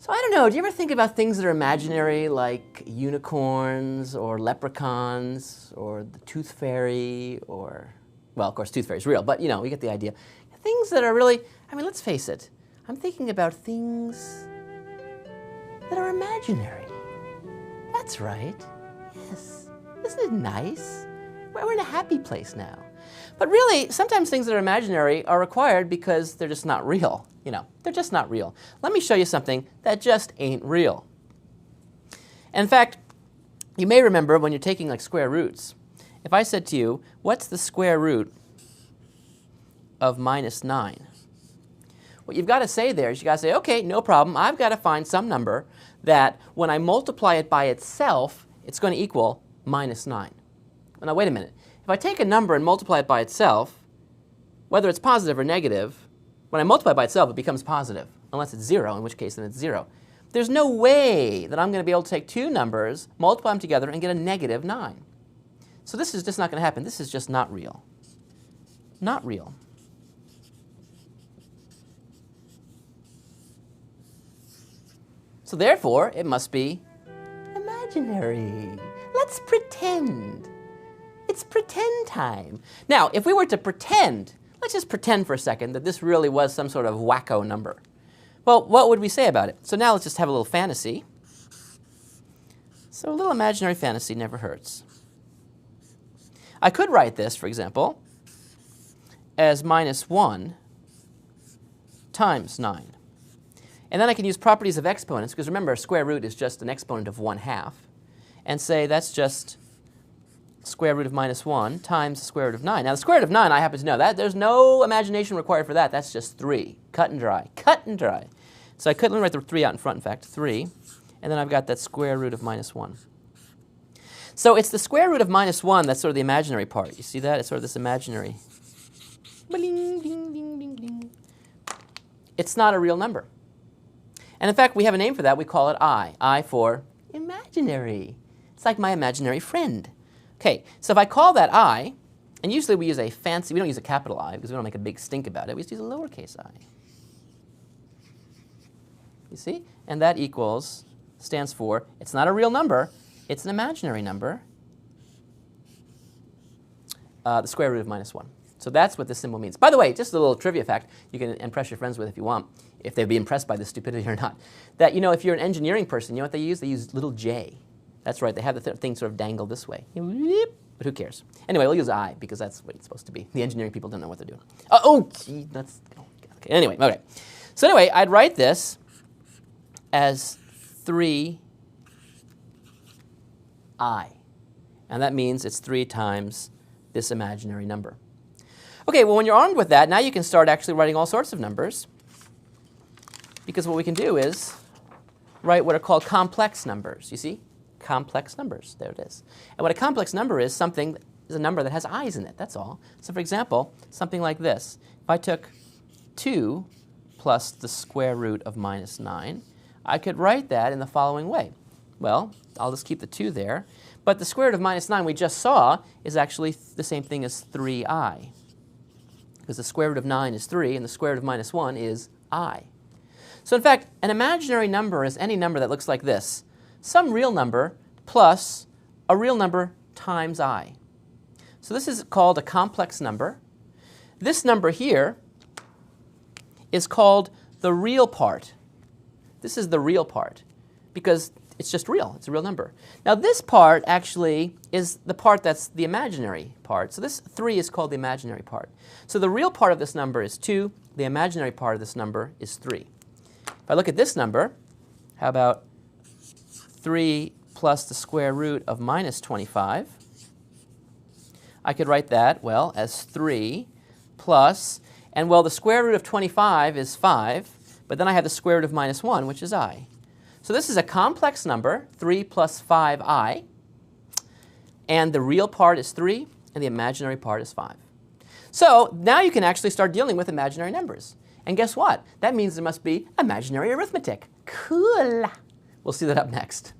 So I don't know, do you ever think about things that are imaginary, like unicorns or leprechauns or the tooth fairy or, well, of course, tooth fairy's real, but you know, you get the idea. Things that are really, I mean, let's face it, I'm thinking about things that are imaginary. That's right, yes. Isn't it nice? We're in a happy place now. But really, sometimes things that are imaginary are required because they're just not real. You know, they're just not real. Let me show you something that just ain't real. In fact, you may remember when you're taking like square roots, if I said to you, what's the square root of -9? What you've got to say there is you've got to say, okay, no problem. I've got to find some number that when I multiply it by itself, it's going to equal -9. Now, wait a minute. If I take a number and multiply it by itself, whether it's positive or negative, when I multiply by itself, it becomes positive, unless it's 0, in which case then it's 0. There's no way that I'm going to be able to take two numbers, multiply them together, and get a -9. So this is just not going to happen. This is just not real. Not real. So therefore, it must be imaginary. Let's pretend. It's pretend time. Now, if we were to pretend, let's just pretend for a second that this really was some sort of wacko number. Well, what would we say about it? So now let's just have a little fantasy. So a little imaginary fantasy never hurts. I could write this, for example, as -1 times 9. And then I can use properties of exponents, because remember, a square root is just an exponent of 1/2, and say that's just square root of -1 times the square root of 9. Now, the square root of 9, I happen to know that. There's no imagination required for that. That's just 3. Cut and dry. Cut and dry. So I couldn't write the 3 out in front, in fact, 3. And then I've got that square root of -1. So it's the square root of -1 that's sort of the imaginary part. You see that? It's sort of this imaginary. Ding, ding, ding, ding, ding. It's not a real number. And in fact, we have a name for that. We call it I. I for imaginary. It's like my imaginary friend. Okay, so if I call that I, and usually we use a fancy, we don't use a capital I because we don't make a big stink about it. We just use a lowercase I. You see? And that equals, stands for, it's not a real number, it's an imaginary number, the square root of -1. So that's what this symbol means. By the way, just a little trivia fact you can impress your friends with if you want, if they'd be impressed by this stupidity or not. That, you know, if you're an engineering person, you know what they use? They use little j. That's right, they have the thing sort of dangled this way. But who cares? Anyway, we'll use I because that's what it's supposed to be. The engineering people don't know what they're doing. Oh, gee, that's, okay. Anyway, okay. So anyway, I'd write this as 3I. And that means it's 3 times this imaginary number. Okay, well, when you're armed with that, now you can start actually writing all sorts of numbers. Because what we can do is write what are called complex numbers. You see? Complex numbers. There it is. And what a complex number is, something is a number that has i's in it. That's all. So for example, something like this. If I took 2 plus the square root of -9, I could write that in the following way. Well, I'll just keep the 2 there. But the square root of -9 we just saw is actually the same thing as 3i. Because the square root of 9 is 3, and the square root of -1 is I. So in fact, an imaginary number is any number that looks like this. Some real number plus a real number times I. So this is called a complex number. This number here is called the real part. This is the real part because it's just real. It's a real number. Now this part actually is the part that's the imaginary part. So this 3 is called the imaginary part. So the real part of this number is 2. The imaginary part of this number is 3. If I look at this number, how about 3 plus the square root of -25? I could write that, well, as 3 plus, and well, the square root of 25 is 5, but then I have the square root of -1, which is I. So this is a complex number, 3 plus 5i, and the real part is 3, and the imaginary part is 5. So now you can actually start dealing with imaginary numbers. And guess what? That means there must be imaginary arithmetic. Cool. We'll see that up next.